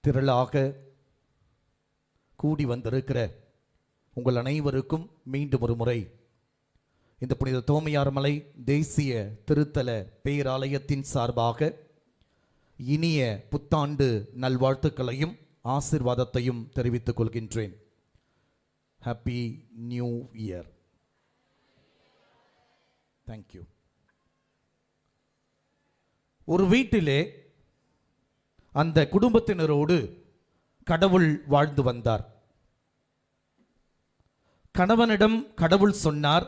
திரளாக கூடி வந்திருக்கிற உங்கள் அனைவருக்கும் மீண்டும் ஒரு முறை இந்த புனித தோமையார் மலை தேசிய திருத்தல பேராலயத்தின் சார்பாக இனிய புத்தாண்டு நல்வாழ்த்துக்களையும் ஆசீர்வாதத்தையும் தெரிவித்துக் கொள்கின்றேன். Happy new year. தேங்க்யூ. ஒரு வீட்டிலே அந்த குடும்பத்தினரோடு கடவுள் வாழ்ந்து வந்தார். கணவனிடம் கடவுள் சொன்னார்,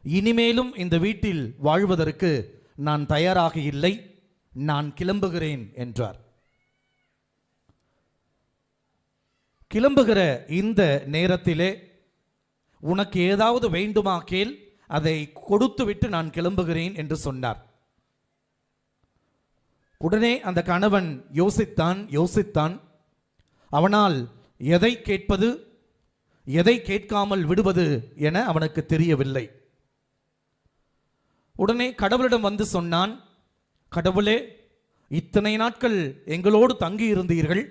இனிமேலும் இந்த வீட்டில் வாழ்வதற்கு நான் தயாராக இல்லை, நான் கிளம்புகிறேன் என்றார். கிளம்புகிற இந்த நேரத்திலே உனக்கு ஏதாவது வேண்டுமா கேள், அதை கொடுத்துவிட்டு நான் கிளம்புகிறேன் என்று சொன்னார். உடனே அந்த கணவன் யோசித்தான். அவனால் எதை கேட்பது எதை கேட்காமல் விடுவது என அவனுக்கு தெரியவில்லை. உடனே கடவுளிடம் வந்து சொன்னான், கடவுளே, இத்தனை நாட்கள் எங்களோடு தங்கி இருந்தீர்கள்,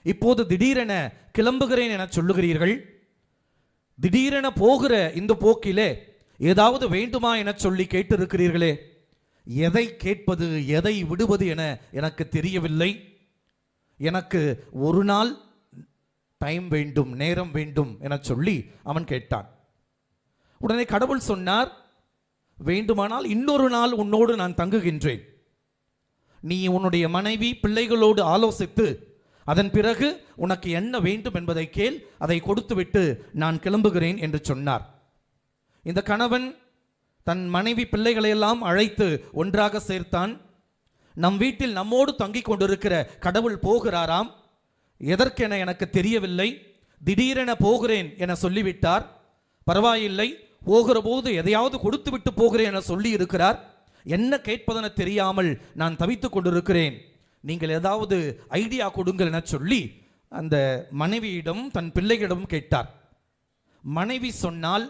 இப்போது திடீரென கிளம்புகிறேன் என சொல்லுகிறீர்கள். திடீரென போகிற இந்த போக்கிலே ஏதாவது வேண்டுமா என சொல்லி கேட்டிருக்கிறீர்களே, எதை கேட்பது எதை விடுவது என எனக்கு தெரியவில்லை. எனக்கு ஒரு நாள் டைம் வேண்டும், நேரம் வேண்டும் என சொல்லி அவன் கேட்டான். உடனே கடவுள் சொன்னார், வேண்டுமானால் இன்னொரு நாள் உன்னோடு நான் தங்குகின்றேன். நீ உன்னுடைய மனைவி பிள்ளைகளோடு ஆலோசித்து அதன் பிறகு உனக்கு என்ன வேண்டும் என்பதை கேள், அதை கொடுத்துவிட்டு நான் கிளம்புகிறேன் என்று சொன்னார். இந்த கணவன் தன் மனைவி பிள்ளைகளையெல்லாம் அழைத்து ஒன்றாக சேர்த்தான். நம் வீட்டில் நம்மோடு தங்கிக் கொண்டிருக்கிற கடவுள் போகிறாராம், எதற்கென எனக்கு தெரியவில்லை, திடீரென போகிறேன் என சொல்லிவிட்டார். பரவாயில்லை, போகிற போது எதையாவது கொடுத்து விட்டு போகிறேன் என சொல்லி இருக்கிறார். என்ன கேட்பதென தெரியாமல் நான் தவித்துக் கொண்டிருக்கிறேன், நீங்கள் ஏதாவது ஐடியா கொடுங்கள் என சொல்லி அந்த மனைவியிடம் தன் பிள்ளைகளிடம் கேட்டார். மனைவி சொன்னால்,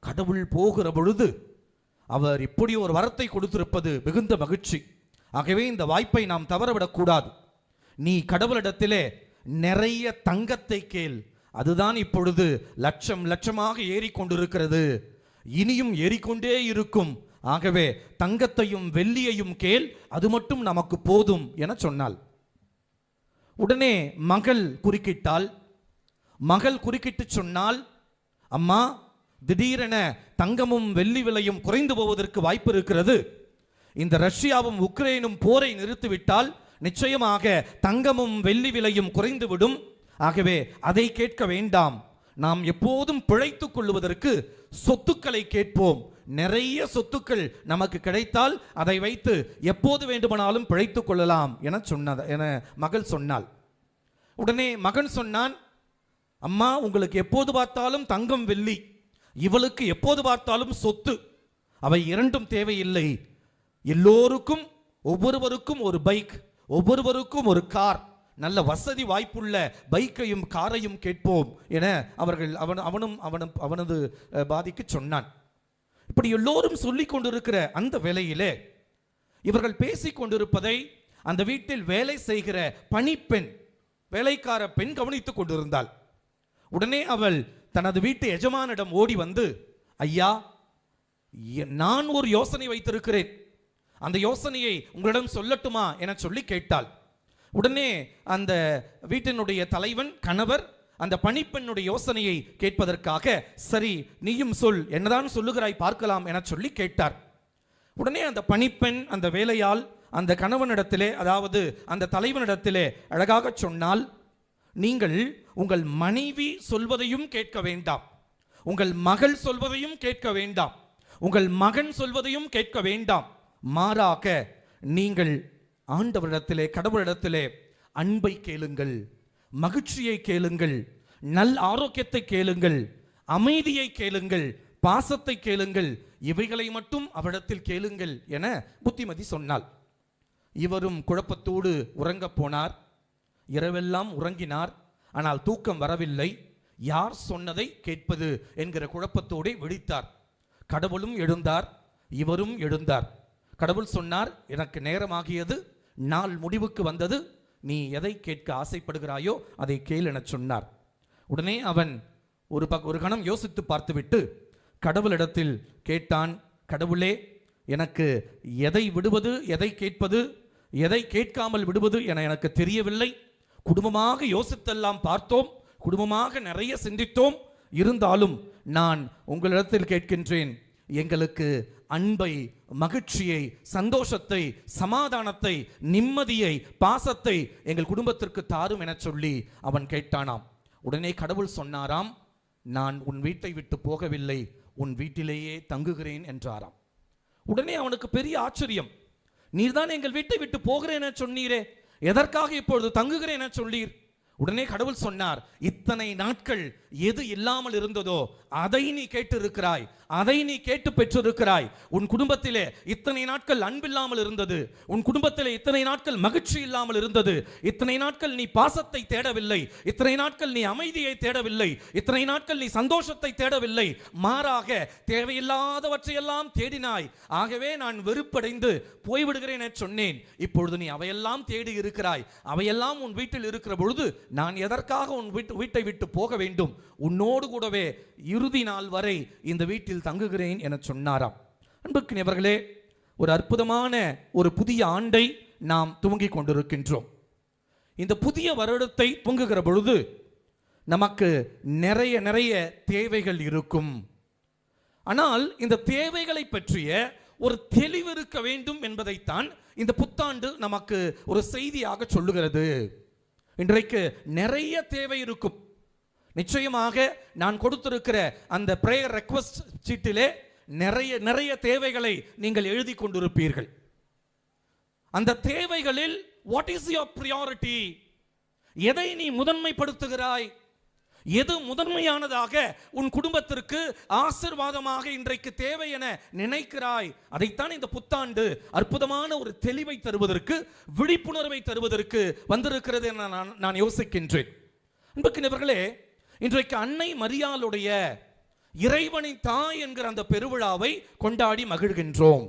கடவுள் போகிற பொழுது அவர் இப்படி ஒரு வரத்தை கொடுத்திருப்பது மிகுந்த மகிழ்ச்சி. ஆகவே இந்த வாய்ப்பை நாம் தவறவிடக்கூடாது. நீ கடவுளிடத்திலே நிறைய தங்கத்தை கேள், அதுதான் இப்பொழுது லட்சம் லட்சமாக ஏறிக்கொண்டிருக்கிறது, இனியும் ஏறிக்கொண்டே இருக்கும். ஆகவே தங்கத்தையும் வெள்ளியையும் கேள், அது மட்டும் நமக்கு போதும் என சொன்னாள். உடனே மகள் குறுக்கிட்டாள். மகள் குறுக்கிட்டு சொன்னால், அம்மா, திடீரென தங்கமும் வெள்ளி விலையும் குறைந்து போவதற்கு வாய்ப்பு இருக்கிறது. இந்த ரஷ்யாவும் உக்ரைனும் போரை நிறுத்திவிட்டால் நிச்சயமாக தங்கமும் வெள்ளி விலையும் குறைந்துவிடும். ஆகவே அதை கேட்க வேண்டாம், நாம் எப்போதும் பிழைத்துக் கொள்வதற்கு சொத்துக்களை கேட்போம். நிறைய சொத்துக்கள் நமக்கு கிடைத்தால் அதை வைத்து எப்போது வேண்டுமானாலும் பிழைத்துக் கொள்ளலாம் என மகள் சொன்னாள். உடனே மகன் சொன்னான், அம்மா, உங்களுக்கு எப்போது பார்த்தாலும் தங்கம் வெள்ளி, இவளுக்கு எப்போது பார்த்தாலும் சொத்து, அவை இரண்டும் தேவையில்லை. எல்லோருக்கும் ஒவ்வொருவருக்கும் ஒரு பைக், ஒவ்வொருவருக்கும் ஒரு கார், நல்ல வசதி வாய்ப்புள்ள பைக்கையும் காரையும் கேட்போம் என அவனது பாதிக்கு சொன்னான். இப்படி எல்லோரும் சொல்லிக் கொண்டிருக்கிற அந்த வேளையிலே இவர்கள் பேசிக் கொண்டிருப்பதை அந்த வீட்டில் வேலை செய்கிற பணிப்பெண், வேலைக்கார பெண் கவனித்துக் கொண்டிருந்தாள். உடனே அவள் தனது வீட்டு எஜமானிடம் ஓடி வந்து, ஐயா, நான் ஒரு யோசனை வைத்திருக்கிறேன், அந்த யோசனையை உங்களிடம் சொல்லட்டுமா என சொல்லி கேட்டாள். உடனே அந்த வீட்டினுடைய தலைவன் கணவர் அந்த பணிப்பெண்ணுடைய யோசனையை கேட்பதற்காக, சரி நீயும் சொல், என்னதான் சொல்லுகிறாய் பார்க்கலாம் என சொல்லி கேட்டார். உடனே அந்த பணிப்பெண் அந்த வேலையால் அந்த கணவனிடத்திலே, அதாவது அந்த தலைவனிடத்திலே அழகாக சொன்னால், நீங்கள் உங்கள் மனைவி சொல்வதையும் கேட்க வேண்டாம், உங்கள் மகள் சொல்வதையும் கேட்க வேண்டாம், உங்கள் மகன் சொல்வதையும் கேட்க வேண்டாம். மாறாக நீங்கள் ஆண்டவரிடத்திலே, கடவுளிடத்திலே அன்பை கேளுங்கள், மகிழ்ச்சியை கேளுங்கள், நல் ஆரோக்கியத்தை கேளுங்கள், அமைதியை கேளுங்கள், பாசத்தை கேளுங்கள், இவைகளை மட்டும் அவரிடத்தில் கேளுங்கள் என புத்திமதி சொன்னாள். இவரும் குழப்பத்தோடு உறங்கப் போனார். இரவெல்லாம் உறங்கினார். ஆனால் தூக்கம் வரவில்லை. யார் சொன்னதை கேட்பது என்கிற குழப்பத்தோடு விழித்தார். கடவுளும் எழுந்தார், இவரும் எழுந்தார். கடவுள் சொன்னார், எனக்கு நேரமாகியது, நாள் முடிவுக்கு வந்தது, நீ எதை கேட்க ஆசைப்படுகிறாயோ அதை கேள் என சொன்னார். உடனே அவன் ஒரு கணம் யோசித்து பார்த்துவிட்டு கடவுளிடத்தில் கேட்டான், கடவுளே, எனக்கு எதை விடுவது, எதை கேட்பது, எதை கேட்காமல் விடுவது என எனக்கு தெரியவில்லை. குடும்பமாக யோசித்தெல்லாம் பார்த்தோம், குடும்பமாக நிறைய சிந்தித்தோம். இருந்தாலும் நான் உங்களிடத்தில் கேட்கின்றேன், எங்களுக்கு அன்பை, மகிழ்ச்சியை, சந்தோஷத்தை, சமாதானத்தை, நிம்மதியை, பாசத்தை எங்கள் குடும்பத்திற்கு தாரும் என சொல்லி அவன் கேட்டானாம். உடனே கடவுள் சொன்னாராம், நான் உன் வீட்டை விட்டு போகவில்லை, உன் வீட்டிலேயே தங்குகிறேன் என்றாராம். உடனே அவனுக்கு பெரிய ஆச்சரியம். நீர்தான் எங்கள் வீட்டை விட்டு போகிறேன் என சொன்னீரே, எதற்காக இப்பொழுது தங்குகிறேன் என சொல்லீர்? உடனே கடவுள் சொன்னார், இத்தனை நாட்கள் எது இல்லாமல் இருந்ததோ அதை நீ கேட்டு இருக்கிறாய், அதை நீ கேட்டு பெற்றிருக்கிறாய். உன் குடும்பத்திலே இத்தனை நாட்கள் அன்பில்லாமல் இருந்தது, உன் குடும்பத்திலே இத்தனை நாட்கள் மகிழ்ச்சி இல்லாமல் இருந்தது, இத்தனை நாட்கள் நீ பாசத்தை தேடவில்லை, இத்தனை நாட்கள் நீ அமைதியை தேடவில்லை, இத்தனை நாட்கள் நீ சந்தோஷத்தை தேடவில்லை, மாறாக தேவையில்லாதவற்றையெல்லாம் தேடினாய். ஆகவே நான் வெறுப்படைந்து போய்விடுகிறேன் என சொன்னேன். இப்பொழுது நீ அவையெல்லாம் தேடி இருக்கிறாய், அவையெல்லாம் உன் வீட்டில் இருக்கிற பொழுது நான் எதற்காக உன் வீட்டை விட்டு போக வேண்டும்? உன்னோடு கூடவே இறுதி நாள் வரை இந்த வீட்டில் தங்குகிறேன் என சொன்னாராம். அன்புக்குரியவர்களே, ஒரு அற்புதமான ஒரு புதிய ஆண்டை நாம் துவங்கிக் கொண்டிருக்கின்றோம். இந்த புதிய வருடத்தை துவங்குகிற பொழுது நமக்கு நிறைய தேவைகள் இருக்கும். ஆனால் இந்த தேவைகளை பற்றிய ஒரு தெளிவு இருக்க வேண்டும் என்பதைத்தான் இந்த புத்தாண்டு நமக்கு ஒரு செய்தியாக சொல்லுகிறது. இன்றைக்கு நிறைய தேவை இருக்கும். நிச்சயமாக நான் கொடுத்திருக்கிற அந்த பிரேயர் ரெக்வெஸ்ட் சீட்டிலே நிறைய தேவைகளை நீங்கள் எழுதி கொண்டிருப்பீர்கள். அந்த தேவைகளில் வாட் இஸ் யுவர் பிரியாரிட்டி? எதை நீ முதன்மைப்படுத்துகிறாய்? எது முதன்மையானதாக உன் குடும்பத்திற்கு ஆசீர்வாதமாக இன்றைக்கு தேவை என நினைக்கிறாய்? அதைத்தான் இந்த புத்தாண்டு அற்புதமான ஒரு தெளிவை தருவதற்கு, விழிப்புணர்வை தருவதற்கு வந்திருக்கிறது என நான் யோசிக்கின்றேன். அன்புக்குரியவர்களே, இன்றைக்கு அன்னை மரியாளுடைய இறைவனின் தாய் என்கிற அந்த பெருவிழாவை கொண்டாடி மகிழ்கின்றோம்.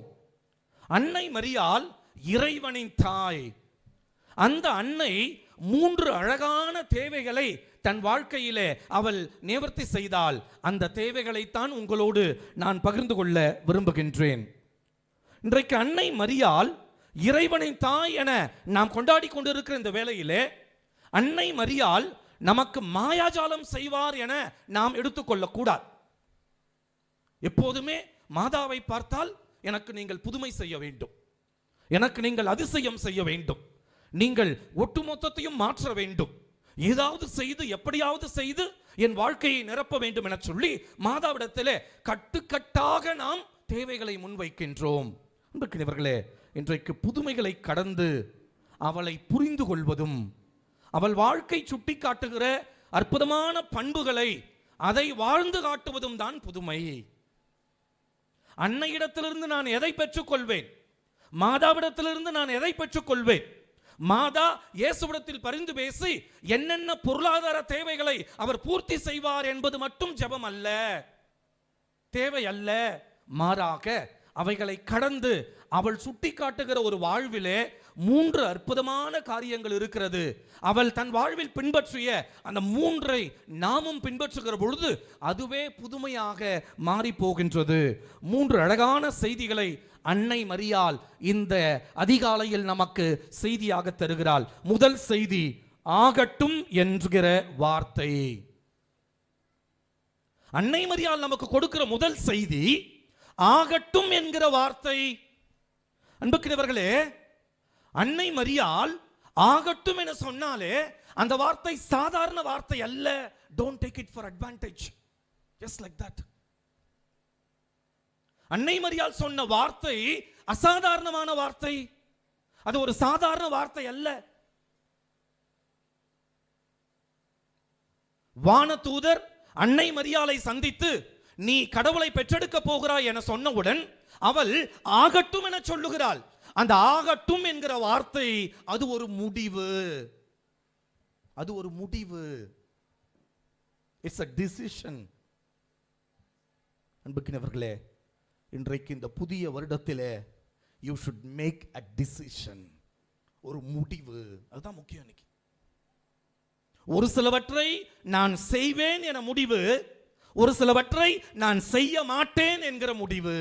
அன்னை மரியாள் இறைவனின் தாய். அந்த அன்னை 3 அழகான தேவைகளை தன் வாழ்க்கையிலே அவள் நிவர்த்தி செய்தால், அந்த தேவைகளைத்தான் உங்களோடு நான் பகிர்ந்து கொள்ள விரும்புகின்றேன். இன்றைக்கு அன்னை மரியாள் இறைவனின் தாய் என நாம் கொண்டாடி கொண்டிருக்கிற இந்த வேளையிலே, அன்னை மரியாள் நமக்கு மாயாஜாலம் செய்வார் என நாம் எடுத்துக்கொள்ளக்கூடாது. எப்போதுமே மாதாவை பார்த்தால் எனக்கு நீங்கள் புதுமை செய்ய வேண்டும், எனக்கு நீங்கள் அதிசயம் செய்ய வேண்டும், நீங்கள் ஒட்டுமொத்தத்தையும் மாற்ற வேண்டும், ஏதாவது செய்து எப்படியாவது செய்து என் வாழ்க்கையை நிரப்ப வேண்டும் என சொல்லி மாதாவிடத்திலே கட்டுக்கட்டாக நாம் தேவைகளை முன்வைக்கின்றோம். அன்புக்குரியவர்களே, இன்றைக்கு புதுமைகளை கடந்து அவளை புரிந்து கொள்வதும், அவள் வாழ்க்கை சுட்டி காட்டுகிற அற்புதமான பண்புகளை அதை வாழ்ந்து காட்டுவதும் தான் புதுமை. அன்னையிடத்திலிருந்து நான் எதை பெற்றுக்கொள்வேன்? மாதாவிடத்திலிருந்து நான் எதை பெற்றுக்கொள்வேன்? மாதா இயேசுவிடத்தில் பரிந்து பேசி என்னென்ன பொருளாதார தேவைகளை அவர் பூர்த்தி செய்வார் என்பது மட்டும் ஜெபம் அல்ல, தேவை அல்ல. மாறாக அவைகளை கடந்து அவள் சுட்டி காட்டுகிற ஒரு வாழ்விலே 3 அற்புதமான காரியங்கள் இருக்கிறது. அவள் தன் வாழ்வில் பின்பற்றிய அந்த 3ஐ நாமும் பின்பற்றுகிற பொழுது அதுவே புதுமையாக மாறி போகின்றது. 3 அழகான செய்திகளை அன்னை மரியாள் இந்த அதிகாலையில் நமக்கு செய்தியாக தருகிறாள். முதல் செய்தி, ஆகட்டும் என்கிற வார்த்தை. அன்னை மரியாள் நமக்கு கொடுக்கிற முதல் செய்தி ஆகட்டும் என்கிற வார்த்தை. அன்புக்குரியவர்களே, அன்னை மரியாள் ஆகட்டும் என சொன்னாலே அந்த வார்த்தை சாதாரண வார்த்தை அல்ல. Don't take it for advantage, just like that. அன்னை மரியாள் சொன்ன வார்த்தை அசாதாரணமான வார்த்தை, அது ஒரு சாதாரண வார்த்தை அல்ல. வானதூதர் அன்னை மரியாளை சந்தித்து நீ கடவுளை பெற்றெடுக்க போகிறாய் என சொன்னவுடன் அவள் ஆகட்டும் என சொல்லுகிறாள். அந்த ஆகட்டும் என்கிற வார்த்தை அது ஒரு முடிவு, அது ஒரு முடிவு. It's a decision. அன்புக்குரியவர்களே, இன்றைக்கு இந்த புதிய வருடத்திலே you should make a decision. ஒரு முடிவு. அதுதான் முக்கியம். இன்னைக்கு ஒரு சிலவற்றை நான் செய்வேன் என முடிவு, ஒரு சிலவற்றை நான் செய்ய மாட்டேன் என்கிற முடிவு.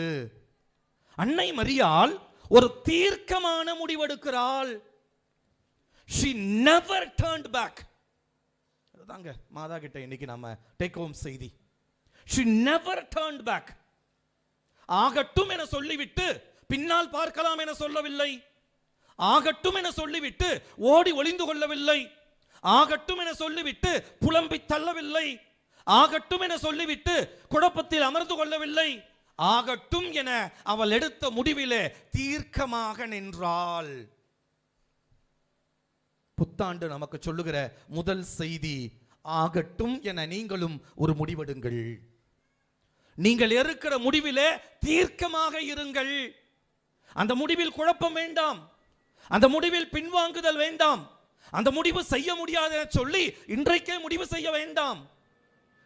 அன்னை மரியாள் ஒரு தீர்க்கமான முடிவெடுக்கிறாள். She never turned back. அதுதாங்க மாதா கிட்ட இன்னைக்கு நாம டேக் ஹோம் செய்தி. She never turned back. ஆகட்டும் என சொல்லிவிட்டு பின்னால் பார்க்கலாம் என சொல்லவில்லை. ஆகட்டும் என சொல்லிவிட்டு ஓடி ஒளிந்து கொள்ளவில்லை. ஆகட்டும் என சொல்லிவிட்டு புலம்பி தள்ளவில்லை. ஆகட்டும் என சொல்லிவிட்டு குழப்பத்தில் அமர்ந்து கொள்ளவில்லை. ஆகட்டும் என அவள் எடுத்த முடிவிலே தீர்க்கமாக நின்றாள். புத்தாண்டு நமக்கு சொல்லுகிற முதல் செய்தி, ஆகட்டும் என நீங்களும் ஒரு முடிவெடுங்கள். நீங்கள் இருக்கிற முடிவிலே தீர்க்கமாக இருங்கள். அந்த முடிவில் குழப்பம் வேண்டாம், அந்த முடிவில் பின்வாங்குதல் வேண்டாம், அந்த முடிவு செய்ய முடியாத சொல்லி இன்றைக்கே முடிவு செய்ய வேண்டாம்.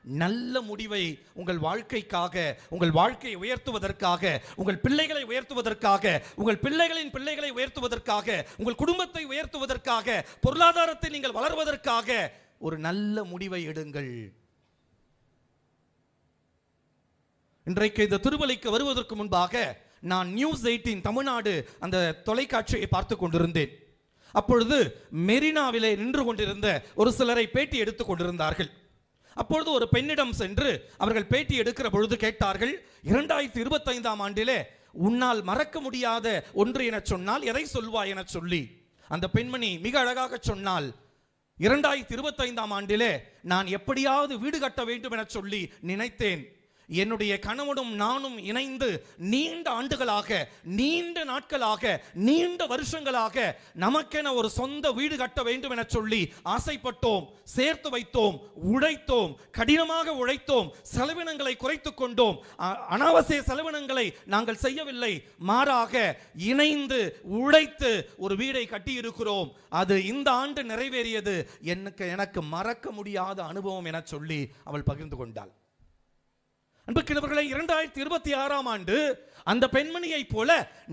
நல்ல முடிவை உங்கள் வாழ்க்கைக்காக, உங்கள் வாழ்க்கையை உயர்த்துவதற்காக, உங்கள் பிள்ளைகளை உயர்த்துவதற்காக, உங்கள் பிள்ளைகளின் பிள்ளைகளை உயர்த்துவதற்காக, உங்கள் குடும்பத்தை உயர்த்துவதற்காக, பொருளாதாரத்தை நீங்கள் வளர்வதற்காக ஒரு நல்ல முடிவை எடுங்கள். இன்றைக்கு இந்த திருவலிக்கு வருவதற்கு முன்பாக நான் நியூஸ் 18 தமிழ்நாடு அந்த தொலைக்காட்சியை பார்த்து கொண்டிருந்தேன். அப்பொழுது மெரினாவிலே நின்று கொண்டிருந்த ஒரு சிலரை பேட்டி எடுத்துக் கொண்டிருந்தார்கள். அப்பொழுது ஒரு பெண்ணிடம் சென்று அவர்கள் பேட்டி எடுக்கிற பொழுது கேட்டார்கள், 2025ஆம் ஆண்டிலே உன்னால் மறக்க முடியாத ஒன்று என சொன்னால் எதை சொல்வாய் என சொல்லி. அந்த பெண்மணி மிக அழகாக சொன்னால், 2025ஆம் ஆண்டிலே நான் எப்படியாவது வீடு கட்ட வேண்டும் என சொல்லி நினைத்தேன். என்னுடைய கணவனும் நானும் இணைந்து நீண்ட ஆண்டுகளாக, நீண்ட நாட்களாக, நீண்ட வருஷங்களாக நமக்கென ஒரு சொந்த வீடு கட்ட வேண்டும் என சொல்லி ஆசைப்பட்டோம், சேர்த்து வைத்தோம், உழைத்தோம், கடினமாக உழைத்தோம், செலவினங்களை குறைத்துக் கொண்டோம். அனாவசிய செலவினங்களை நாங்கள் செய்யவில்லை, மாறாக இணைந்து உழைத்து ஒரு வீடை கட்டி இருக்கிறோம். அது இந்த ஆண்டு நிறைவேறியது. எனக்கு மறக்க முடியாத அனுபவம் என சொல்லி அவள் பகிர்ந்து கொண்டாள். அன்புக்குரியவர்களே, 2026ஆம் ஆண்டு அந்த பெண்மணியை போல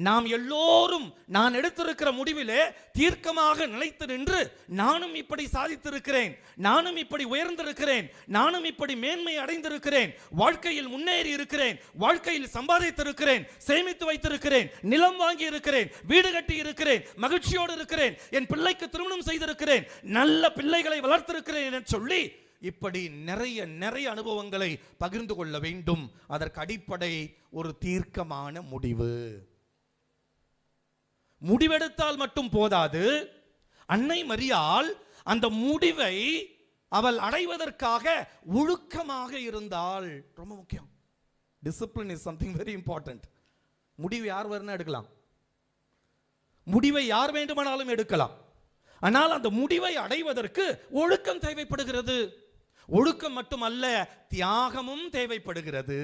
நாம் எல்லோரும் நான் எடுத்திருக்கிற முடிவிலே தீர்க்கமாக நிலைத்து நின்று, நானும் இப்படி சாதித்திருக்கிறேன், நானும் இப்படி உயர்ந்திருக்கிறேன், நானும் இப்படி மேன்மை அடைந்திருக்கிறேன், வாழ்க்கையில் முன்னேறி இருக்கிறேன், வாழ்க்கையில் சம்பாதித்திருக்கிறேன், சேமித்து வைத்திருக்கிறேன், நிலம் வாங்கி இருக்கிறேன், வீடு கட்டி இருக்கிறேன், மகிழ்ச்சியோடு இருக்கிறேன், என் பிள்ளைக்கு திருமணம் செய்திருக்கிறேன், நல்ல பிள்ளைகளை வளர்த்திருக்கிறேன் என சொல்லி இப்படி நிறைய அனுபவங்களை பகிர்ந்து கொள்ள வேண்டும். அதற்கு அடிப்படை ஒரு தீர்க்கமான முடிவு. முடிவெடுத்தால் மட்டும் போதாது, அன்னை மரியாள் அந்த முடிவை அவள் அடைவதற்காக ஒழுக்கமாக இருந்தாள். ரொம்ப முக்கியம். Discipline is something very important. முடிவு யார் வேணா எடுக்கலாம், முடிவை யார் வேண்டுமானாலும் எடுக்கலாம். ஆனால் அந்த முடிவை அடைவதற்கு ஒழுக்கம் தேவைப்படுகிறது. ஒழுக்கம் மட்டுமல்ல, தியாகமும் தேவைப்படுகிறது.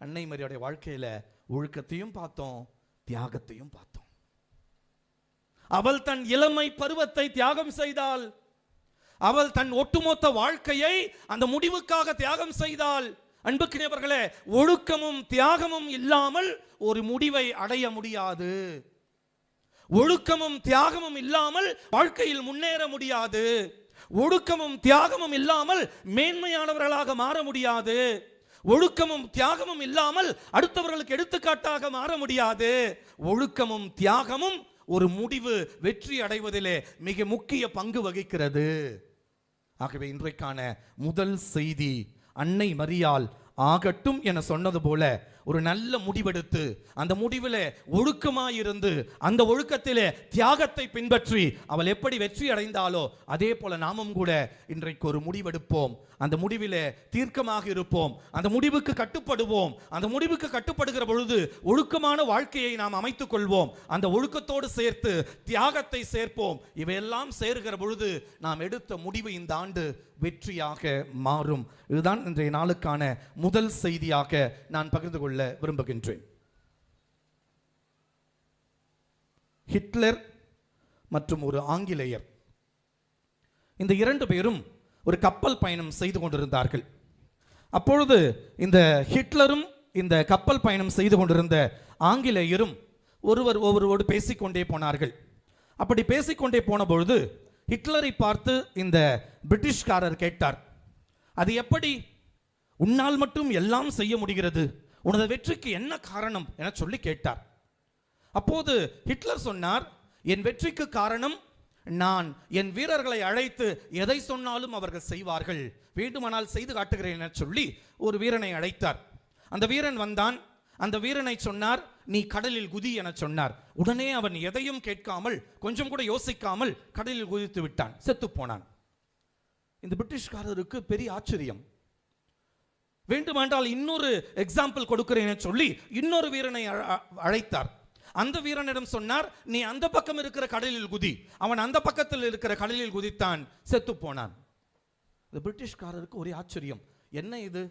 அன்னை மரியாளுடைய வாழ்க்கையில ஒழுக்கத்தையும் பார்த்தோம், தியாகத்தையும் பார்த்தோம். அவள் தன் இளமை பருவத்தை தியாகம் செய்தாள். அவள் தன் ஒட்டுமொத்த வாழ்க்கையை அந்த முடிவுக்காக தியாகம் செய்தாள். அன்புக்குரியவர்களே, ஒழுக்கமும் தியாகமும் இல்லாமல் ஒரு முடிவை அடைய முடியாது. ஒழுக்கமும் தியாகமும் இல்லாமல் வாழ்க்கையில் முன்னேற முடியாது. ஒழுக்கமும் தியாகமும் இல்லாமல் மேன்மையானவர்களாக மாற முடியாது. ஒழுக்கமும் தியாகமும் இல்லாமல் அடுத்தவர்களுக்கு எடுத்துக்காட்டாக மாற முடியாது. ஒழுக்கமும் தியாகமும் ஒரு முடிவு வெற்றி அடைவதிலே மிக முக்கிய பங்கு வகிக்கிறது. ஆகவே இன்றைக்கான முதல் செய்தி, அன்னை மரியாள் ஆகட்டும் என சொன்னது போல ஒரு நல்ல முடிவெடுத்து, அந்த முடிவிலே ஒழுக்கமாயிருந்து, அந்த ஒழுக்கத்திலே தியாகத்தை பின்பற்றி அவள் எப்படி வெற்றி அடைந்தாலோ அதே போல நாமும் கூட இன்றைக்கு ஒரு முடிவெடுப்போம். அந்த முடிவிலே தீர்க்கமாக இருப்போம், அந்த முடிவுக்கு கட்டுப்படுவோம். அந்த முடிவுக்கு கட்டுப்படுகிற பொழுது ஒழுக்கமான வாழ்க்கையை நாம் அமைத்துக் கொள்வோம். அந்த ஒழுக்கத்தோடு சேர்த்து தியாகத்தை சேர்ப்போம். இவையெல்லாம் சேர்கிற பொழுது நாம் எடுத்த முடிவு இந்த ஆண்டு வெற்றியாக மாறும். இதுதான் இன்றைய நாளுக்கான முதல் செய்தியாக நான் பகிர்ந்து கொள்ள விரும்புகின்றேன். ஹிட்லர் மற்றும் ஒரு ஆங்கிலேயர், இந்த இரண்டு பேரும் ஒரு கப்பல் பயணம் செய்து கொண்டிருந்தார்கள். அப்பொழுது இந்த ஹிட்லரும் இந்த கப்பல் பயணம் செய்து கொண்டிருந்த ஆங்கிலேயரும் ஒருவரோடு பேசிக்கொண்டே போனார்கள். அப்படி பேசிக்கொண்டே போன பொழுது ஹிட்லரை பார்த்து இந்த பிரிட்டிஷ்காரர் கேட்டார், அது எப்படி உன்னால் மட்டும் எல்லாம் செய்ய முடிகிறது, உனது வெற்றிக்கு என்ன காரணம் என சொல்லி கேட்டார். அப்போது ஹிட்லர் சொன்னார், என் வெற்றிக்கு காரணம் நான் என் வீரர்களை அழைத்து எதை சொன்னாலும் அவர்கள் செய்வார்கள், வேண்டுமானால் செய்து காட்டுகிறேன் என சொல்லி ஒரு வீரனை அழைத்தார். அந்த வீரன் வந்தான். அந்த வீரனை சொன்னார், நீ கடலில் குதி என சொன்னார். உடனே அவன் எதையும் கேட்காமல், கொஞ்சம் கூட யோசிக்காமல் கடலில் குதித்து விட்டான், செத்து போனான். இந்த பிரிட்டிஷ்காரருக்கு பெரிய ஆச்சரியம். வேண்டுமென்றால் இன்னொரு எக்ஸாம்பிள் கொடுக்கிறேன் சொல்லி இன்னொரு வீரனை அழைத்தார். அந்த வீரனிடம் சொன்னார், நீ அந்த பக்கம் இருக்கிற கடலில் குதி. அவன் அந்த பக்கத்தில் இருக்கிற கடலில் குதித்தான், செத்து போனான். இந்த பிரிட்டிஷ்காரருக்கு ஒரே ஆச்சரியம், என்ன இது,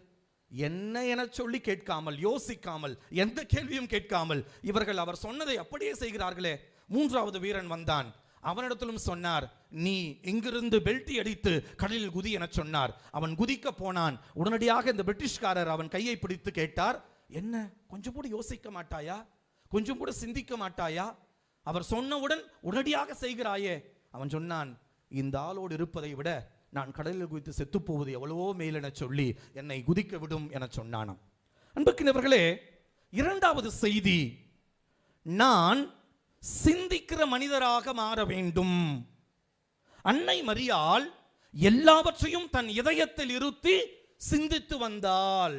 என்ன என சொல்லி கேட்காமல், யோசிக்காமல், எந்த கேள்வியும் கேட்காமல் இவர்கள் அவர் சொன்னதை அப்படியே செய்கிறார்களே. மூன்றாவது வீரன் வந்தான். அவனிடத்திலும் சொன்னார், நீ இங்கிருந்து பெல்ட்டி அடித்து கடலில் குதி என சொன்னார். அவன் குதிக்க போனான். உடனடியாக இந்த பிரிட்டிஷ்காரர் அவன் கையை பிடித்து கேட்டார், என்ன கொஞ்சம் கூட யோசிக்க மாட்டாயா, கொஞ்சம் கூட சிந்திக்க மாட்டாயா, அவர் சொன்னவுடன் உடனடியாக செய்கிறாயே. அவன் சொன்னான், இந்த ஆளோடு இருப்பதை விட நான் கடலில் குதித்து செத்து போவது எவ்வளவோ மேல் என சொல்லி என்னை குதிக்க விடும் என சொன்னானாம். அன்புக்கினவர்களே, இரண்டாவது செய்தி, நான் சிந்திக்கிற மனிதராக மாற வேண்டும். அன்னை மரியாள் எல்லாவற்றையும் தன் இதயத்தில் இருத்தி சிந்தித்து வந்தாள்.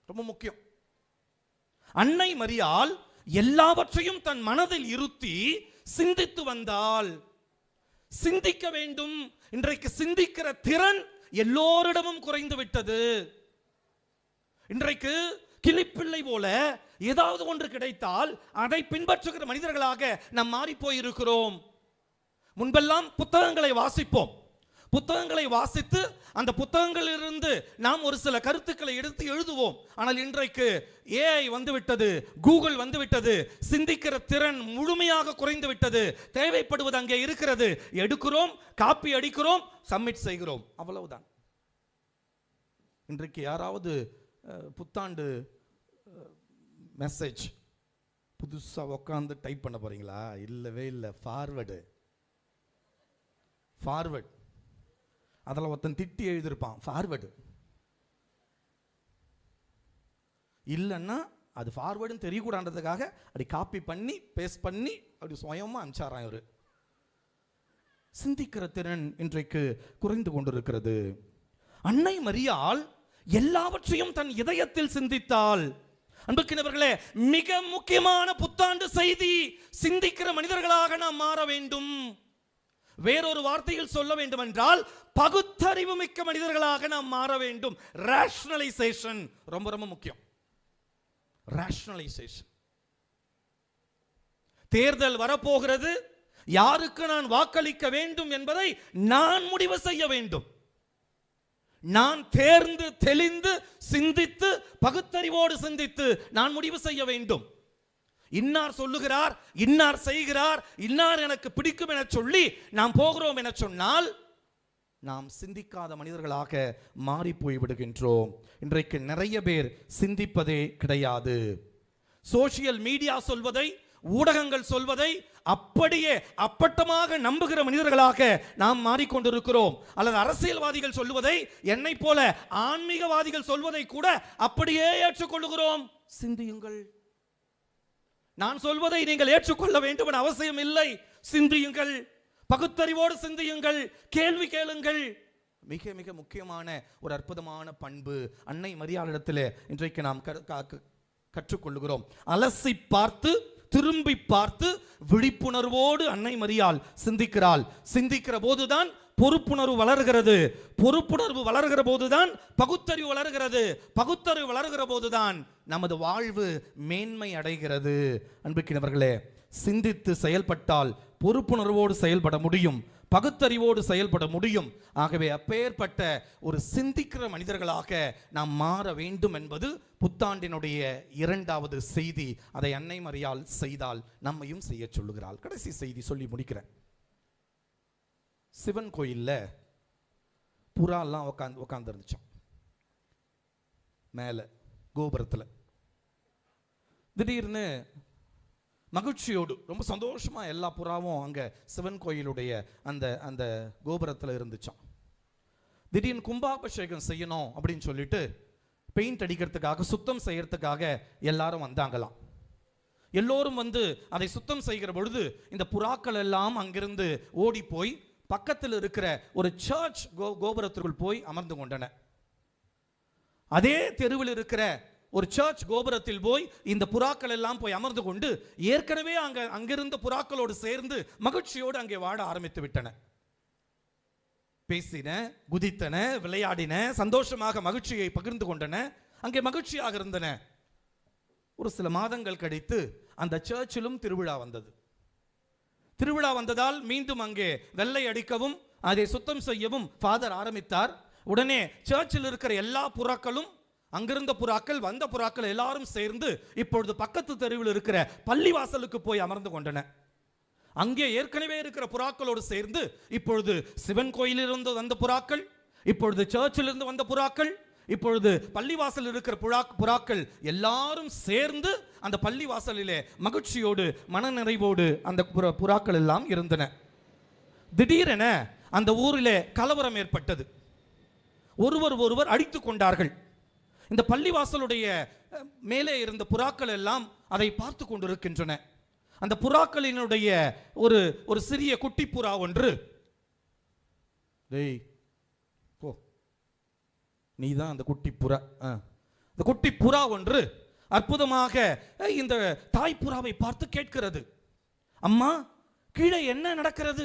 ரொம்ப முக்கியம். அன்னை மரியாள் எல்லாவற்றையும் தன் மனதில் இருத்தி சிந்தித்து வந்தாள். சிந்திக்க வேண்டும். இன்றைக்கு சிந்திக்கிற திறன் எல்லோரிடமும் குறைந்து விட்டது. இன்றைக்கு கிளிப்பிள்ளை போல ஏதாவது ஒன்று கிடைத்தால் அதை பின்பற்றுகிற மனிதர்களாக நாம் மாறி போயிருக்கிறோம். முன்பெல்லாம் புத்தகங்களை வாசிப்போம். புத்தகங்களை வாசித்து அந்த புத்தகங்களிலிருந்து நாம் ஒரு சில கருத்துக்களை எடுத்து எழுதுவோம். ஆனால் இன்றைக்கு ஏஐ வந்துவிட்டது, கூகுள் வந்துவிட்டது, சிந்திக்கிற திறன் முழுமையாக குறைந்து விட்டது. தேவைப்படுவது அங்கே இருக்கிறது, எடுக்கிறோம், காப்பி அடிக்கிறோம், சப்மிட் செய்கிறோம், அவ்வளவுதான். இன்றைக்கு யாராவது புத்தாண்டு மெசேஜ் புதுசாக உட்காந்து டைப் பண்ண போறீங்களா? இல்லவே இல்லை. ஃபார்வர்ட் அதில் ஒருத்தன் திட்டி எழுதியிருப்பான், ஃபார்வர்டு இல்லைன்னா அது ஃபார்வர்டுன்னு தெரியக்கூடாதுக்காக அப்படி காப்பி பண்ணி பேஸ்ட் பண்ணி அப்படி சுயமாக அனுப்பிச்சாரான் இவர். சிந்திக்கிற திறன் இன்றைக்கு குறைந்து கொண்டிருக்கிறது. அன்னை மரியாள் எல்லாவற்றையும் தன் இதயத்தில் சிந்தித்தாள். அன்புக்கினவர்களே, மிக முக்கியமான புத்தாண்டு செய்தி, சிந்திக்கிற மனிதர்களாக நாம் மாற வேண்டும். வேறொரு வார்த்தையில் சொல்ல வேண்டும் என்றால் பகுத்தறிவு மிக்க மனிதர்களாக நாம் மாற வேண்டும். ரேஷனலைசேஷன் ரொம்ப ரொம்ப முக்கியம். ரேஷனலைசேஷன். தேர்தல் வரப்போகிறது, யாருக்கு நான் வாக்களிக்க வேண்டும் என்பதை நான் முடிவு செய்ய வேண்டும். நான் தேர்ந்து தெளிந்து சிந்தித்து பகுத்தறிவோடு சிந்தித்து நான் முடிவு செய்ய வேண்டும். இன்னார் சொல்லுகிறார், இன்னார் செய்கிறார், இன்னார் எனக்கு பிடிக்கும் என சொல்லி நாம் போகிறோம் என சொன்னால் நாம் சிந்திக்காத மனிதர்களாக மாறி போய் விடுகின்றோம். இன்றைக்கு நிறைய பேர் சிந்திப்பதே கிடையாது. சோசியல் மீடியா சொல்வதை, ஊடகங்கள் சொல்வதை அப்படியே அப்பட்டமாக நம்புகிற மனிதர்களாக நாம் மாறிக்கொண்டிருக்கிறோம். அல்லது அரசியல்வாதிகள் சொல்லுவதை, என்னை போல ஆன்மீகவாதிகள் சொல்வதை கூட அப்படியே ஏற்றுக்கொள்ளுகிறோம். சிந்தியுங்கள். நான் சொல்வதை நீங்கள் ஏற்றுக்கொள்ள வேண்டும் என அவசியம் இல்லை. சிந்தியுங்கள், பகுத்தறிவோடு சிந்தியுங்கள், கேள்வி கேளுங்கள். மிக மிக முக்கியமான ஒரு அற்புதமான பண்பு அன்னை மரியாளிடத்தில் இன்றைக்கு நாம் கற்றுக்கொள்ளுகிறோம். அலசி பார்த்து, திரும்பி பார்த்து, விழிப்புணர்வோடு அன்னை மரியாள் சிந்திக்கிறாள். சிந்திக்கிற போதுதான் பொறுப்புணர்வு வளர்கிறது. பொறுப்புணர்வு வளர்கிற போதுதான் பகுத்தறிவு வளர்கிறது. பகுத்தறிவு வளர்கிற போதுதான் நமது வாழ்வு மேன்மை அடைகிறது. அன்புக்கினவர்களே, சிந்தித்து செயல்பட்டால் பொறுப்புணர்வோடு செயல்பட முடியும், பகுத்தறிவோடு செயல்பட முடியும். ஆகவே அப்பேற்பட்ட ஒரு சிந்திக்கிற மனிதர்களாக நாம் மாற வேண்டும் என்பது புத்தாண்டினுடைய இரண்டாவது செய்தி. அதை அன்னை மரியாள் செய்தால் நம்மையும் செய்ய சொல்லுகிறாள். கடைசி செய்தி சொல்லி முடிக்கிறேன். சிவன் கோயில்ல புறாலாம் உட்கார்ந்து இருந்துச்சான் மேல கோபுரத்தில். திடீர்னு மகிழ்ச்சியோடு ரொம்ப சந்தோஷமா எல்லா புறாவும் அங்க சிவன் கோயிலுடைய அந்த அந்த கோபுரத்தில் இருந்துச்சான். திடீர்னு கும்பாபிஷேகம் செய்யணும் அப்படின்னு சொல்லிட்டு பெயிண்ட் அடிக்கிறதுக்காக, சுத்தம் செய்யறதுக்காக எல்லாரும் வந்தாங்களாம். எல்லோரும் வந்து அதை சுத்தம் செய்கிற பொழுது இந்த புறாக்கள் எல்லாம் அங்கிருந்து ஓடி போய் பக்கத்தில் இருக்கிற ஒரு சர்ச் கோபுரத்திற்குள் போய் அமர்ந்து கொண்டன. அதே தெருவில் இருக்கிற ஒரு சர்ச் கோபுரத்தில் போய் இந்த புறாக்கள் எல்லாம் போய் அமர்ந்து கொண்டு ஏற்கனவே அங்கிருந்த புறாக்களோடு சேர்ந்து மகிழ்ச்சியோடு அங்கே வாழ ஆரம்பித்து விட்டன. பேசின, குதித்தன, விளையாடின, சந்தோஷமாக மகிழ்ச்சியை பகிர்ந்து கொண்டன, அங்கே மகிழ்ச்சியாக இருந்தன. ஒரு சில மாதங்கள் கழித்து அந்த சர்ச்சிலும் திருவிழா வந்தது. திருவிழா வந்ததால் மீண்டும் அங்கே வெள்ளை அடிக்கவும் அதை சுத்தம் செய்யவும் ஃபாதர் ஆரம்பித்தார். உடனே சர்ச்சில் இருக்கிற எல்லா புறாக்களும், அங்கிருந்த புறாக்கள், வந்த புறாக்கள் எல்லாரும் சேர்ந்து இப்பொழுது பக்கத்து தெருவில் இருக்கிற பள்ளிவாசலுக்கு போய் அமர்ந்து கொண்டன. அங்கே ஏற்கனவே இருக்கிற புறாக்களோடு சேர்ந்து இப்பொழுது சிவன் கோயிலிருந்து வந்த புறாக்கள், இப்பொழுது சர்ச்சிலிருந்து வந்த புறாக்கள், இப்பொழுது பள்ளிவாசல் இருக்கிற புறாக்கள் எல்லாரும் சேர்ந்து அந்த பள்ளிவாசலிலே மகிழ்ச்சியோடு மனநிறைவோடு அந்த புறாக்கள் எல்லாம் இருந்தன. திடீரென அந்த ஊரிலே கலவரம் ஏற்பட்டது. ஒருவர் அடித்துக் கொண்டார்கள். இந்த பள்ளிவாசலுடைய மேலே இருந்த புறாக்கள் எல்லாம் அதை பார்த்து கொண்டிருக்கின்றன. அந்த புறாக்களினுடைய ஒரு சிறிய குட்டி புறா ஒன்று, போ நீதான் அந்த குட்டி புறா, இந்த குட்டி புறா ஒன்று அற்புதமாக இந்த தாய் புறாவை பார்த்து கேட்கிறது, அம்மா கீழே என்ன நடக்கிறது?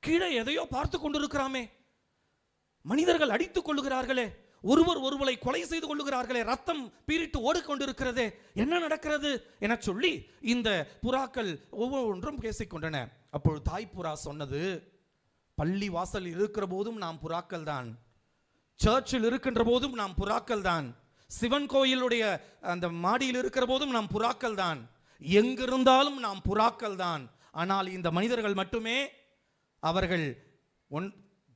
கீழே எதையோ பார்த்து கொண்டிருக்கிறாமே, மனிதர்கள் அடித்துக் கொள்ளுகிறார்களே, ஒருவரை கொலை செய்து கொள்ளுகிறார்களே, ரத்தம் பீரிட்டு ஓடிக்கொண்டிருக்கிறதே, என்ன நடக்கிறது என சொல்லி இந்த புறாக்கள் ஒவ்வொன்றும் பேசிக்கொண்டன. அப்பொழுது தாய் புறா சொன்னது, பள்ளி வாசல் இருக்கிற போதும் நாம் புறாக்கள் தான், சர்ச்சில் இருக்கின்ற போதும் நாம் புறாக்கள் தான், சிவன் கோயிலுடைய அந்த மாடியில் இருக்கிற போதும் நாம் புறாக்கள் தான், எங்கிருந்தாலும் நாம் புறாக்கள் தான். ஆனால் இந்த மனிதர்கள் மட்டுமே, அவர்கள்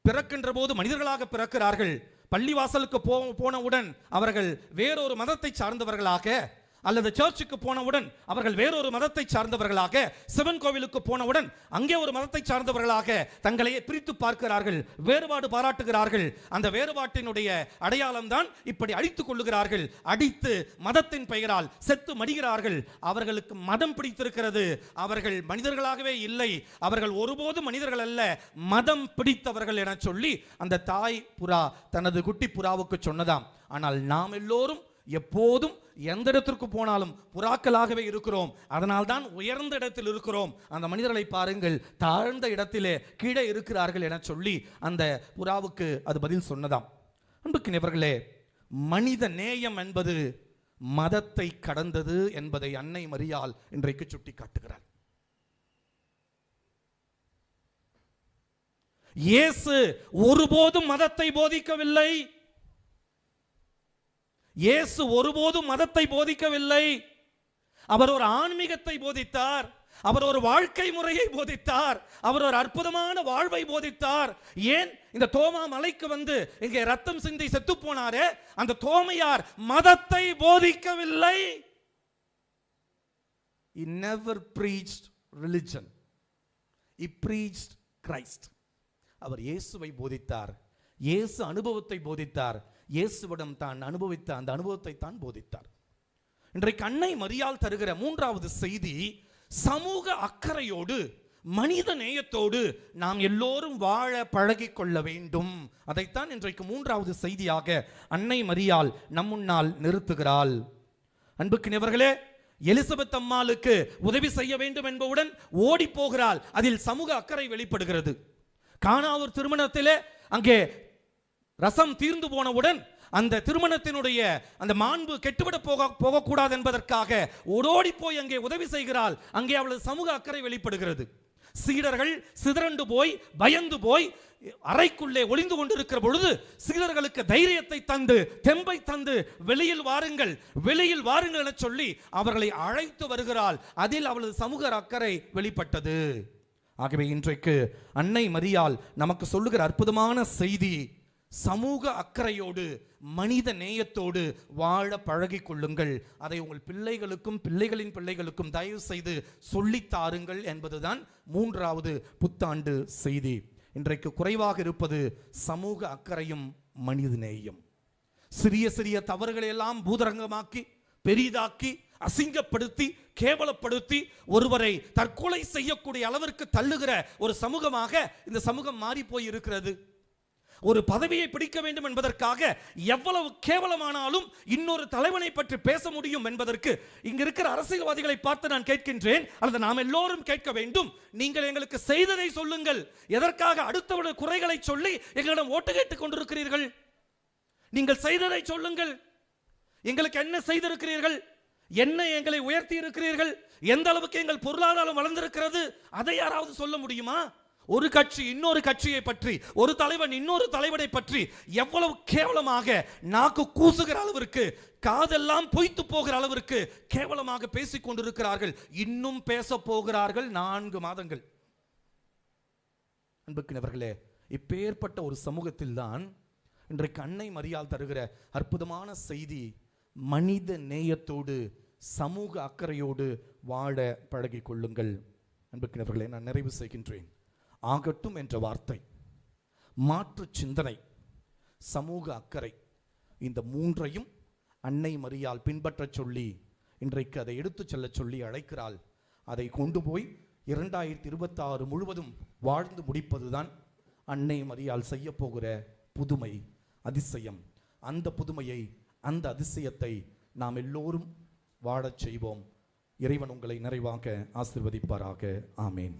பிறக்கின்ற போது மனிதர்களாக பிறக்கிறார்கள், பள்ளிவாசலுக்கு போனவுடன் அவர்கள் வேறொரு மதத்தை சார்ந்தவர்களாக, அல்லது சர்ச்சுக்கு போனவுடன் அவர்கள் வேறொரு மதத்தை சார்ந்தவர்களாக, சிவன் கோவிலுக்கு போனவுடன் அங்கே ஒரு மதத்தை சார்ந்தவர்களாக தங்களை பிரித்து பார்க்கிறார்கள், வேறுபாடு பாராட்டுகிறார்கள். அந்த வேறுபாட்டினுடைய அடையாளம் தான் இப்படி அடித்துக் கொள்ளுகிறார்கள். அடித்து மதத்தின் பெயரால் செத்து மடிகிறார்கள். அவர்களுக்கு மதம் பிடித்திருக்கிறது, அவர்கள் மனிதர்களாகவே இல்லை, அவர்கள் ஒருபோதும் மனிதர்கள் அல்ல, மதம் பிடித்தவர்கள் என சொல்லி அந்த தாய் புறா தனது குட்டி புறாவுக்கு சொன்னதாம். ஆனால் நாம் எல்லோரும் எப்போதும் எந்த இடத்திற்கு போனாலும் புறாக்களாகவே இருக்கிறோம். அதனால்தான் உயர்ந்த இடத்தில் இருக்கிறோம். அந்த மனிதர்களை பாருங்கள், தாழ்ந்த இடத்திலே கீழே இருக்கிறார்கள் என சொல்லி அந்த புறாவுக்கு அது பதில் சொன்னதாம். அன்புக்கினியவர்களே, மனித நேயம் என்பது மதத்தை கடந்தது என்பதை அன்னை மரியாள் இன்றைக்கு சுட்டி காட்டுகிறார். இயேசு ஒருபோதும் மதத்தை போதிக்கவில்லை. இயேசு ஒருபோதும் மதத்தை போதிக்கவில்லை. அவர் ஒரு ஆன்மீகத்தை போதித்தார், அவர் ஒரு வாழ்க்கை முறையை போதித்தார், அவர் ஒரு அற்புதமான வாழ்வை போதித்தார். ஏன் இந்த தோமா மலைக்கு வந்து இங்கே ரத்தம் சிந்தி செத்து போனாரே, அந்த தோமையார் மதத்தை போதிக்கவில்லை. He never preached religion. He preached Christ. அவர் இயேசுவை போதித்தார், இயேசு அனுபவத்தை போதித்தார், இயேசுவிடம் தான் அனுபவித்த அந்த அனுபவத்தை தான் போதித்தார். இன்றைக்கு அன்னை மரியாள் தருகிற மூன்றாவது செய்தி, சமூக அக்கறையோடு மனித நேயத்தோடு நாம் எல்லோரும் வாழ பழகிக் கொள்ள வேண்டும். அதைத்தான் இன்றைக்கு மூன்றாவது செய்தியாக அன்னை மரியாள் நம் முன்னால் நிறுத்துகிறாள். அன்புக்கினியவர்களே, எலிசபெத் அம்மாளுக்கு உதவி செய்ய வேண்டும் என்பவுடன் ஓடி போகிறாள். அதில் சமூக அக்கறை வெளிப்படுகிறது. கானாவூர் திருமணத்திலே அங்கே ரசம் தீர்ந்து போனவுடன் அந்த திருமணத்தினுடைய அந்த மாண்பு கெட்டுவிட போகக்கூடாது என்பதற்காக ஓடோடி போய் அங்கே உதவி செய்கிறாள். அங்கே அவளது சமூக அக்கறை வெளிப்படுகிறது. சீடர்கள் சிதறண்டு போய் பயந்து போய் அறைக்குள்ளே ஒளிந்து கொண்டிருக்கிற பொழுது சீடர்களுக்கு தைரியத்தை தந்து தெம்பை தந்து வெளியில் வாருங்கள் வெளியில் வாருங்கள் என சொல்லி அவர்களை அழைத்து வருகிறாள். அதில் அவளது சமூக அக்கறை வெளிப்பட்டது. ஆகவே இன்றைக்கு அன்னை மரியாள் நமக்கு சொல்லுகிற அற்புதமான செய்தி, சமூக அக்கறையோடு மனித நேயத்தோடு வாழ பழகிக் கொள்ளுங்கள். அதை உங்கள் பிள்ளைகளுக்கும் பிள்ளைகளின் பிள்ளைகளுக்கும் தயவு செய்து சொல்லித் தாருங்கள் என்பதுதான் 3வது புத்தாண்டு செய்தி. இன்றைக்கு குறைவாக இருப்பது சமூக அக்கறையும் மனித நேயம். சிறிய சிறிய தவறுகளை எல்லாம் பூதரங்கமாக்கி பெரிதாக்கி அசிங்கப்படுத்தி கேவலப்படுத்தி ஒருவரை தற்கொலை செய்யக்கூடிய அளவிற்கு தள்ளுகிற ஒரு சமூகமாக இந்த சமூகம் மாறி போய் இருக்கிறது. ஒரு பதவியை பிடிக்க வேண்டும் என்பதற்காக எவ்வளவு கேவலமானாலும் இன்னொரு தலைவனை பற்றி பேச முடியும் என்பதற்கு இங்க இருக்கிற அரசியல்வாதிகளை பார்த்து நான் கேட்கின்றேன், அல்லது நாம் எல்லோரும் கேட்க வேண்டும், நீங்கள் எங்களுக்கு செய்ததை சொல்லுங்கள். எதற்காக அடுத்தவருடைய குறைகளை சொல்லி எங்களிடம் ஓட்டு கேட்டுக் கொண்டிருக்கிறீர்கள்? நீங்கள் செய்ததை சொல்லுங்கள். எங்களுக்கு என்ன செய்திருக்கிறீர்கள்? என்ன எங்களை உயர்த்தி இருக்கிறீர்கள்? எந்த அளவுக்கு எங்கள் பொருளாதாரம் வளர்ந்திருக்கிறது? அதை யாராவது சொல்ல முடியுமா? ஒரு கட்சி இன்னொரு கட்சியை பற்றி, ஒரு தலைவன் இன்னொரு தலைவனை பற்றி எவ்வளவு கேவலமாக நாக்கு கூசுகிற அளவிற்கு, காதெல்லாம் பொய்த்து போகிற அளவிற்கு கேவலமாக பேசிக் கொண்டிருக்கிறார்கள். இன்னும் பேச போகிறார்கள் 4 மாதங்கள். அன்புக்குரியவர்களே, இப்பேற்பட்ட ஒரு சமூகத்தில் தான் இன்றைக்கு அன்னை மரியாள் தருகிற அற்புதமான செய்தி, மனித நேயத்தோடு சமூக அக்கறையோடு வாழ பழகிக் கொள்ளுங்கள். அன்புக்குரியவர்களே, நான் நிறைவு செய்கின்றேன். ஆகட்டும் என்ற வார்த்தை, மாற்று சிந்தனை, சமூக அக்கறை, இந்த 3ஐயும் அன்னை மரியாள் பின்பற்ற சொல்லி இன்றைக்கு அதை எடுத்துச் செல்ல சொல்லி அழைக்கிறாள். அதை கொண்டு போய் 2026 முழுவதும் வாழ்ந்து முடிப்பதுதான் அன்னை மரியாள் செய்ய போகிற புதுமை, அதிசயம். அந்த புதுமையை, அந்த அதிசயத்தை நாம் எல்லோரும் வாழச் செய்வோம். இறைவன் உங்களை நிறைவாக ஆசீர்வதிப்பாராக. ஆமேன்.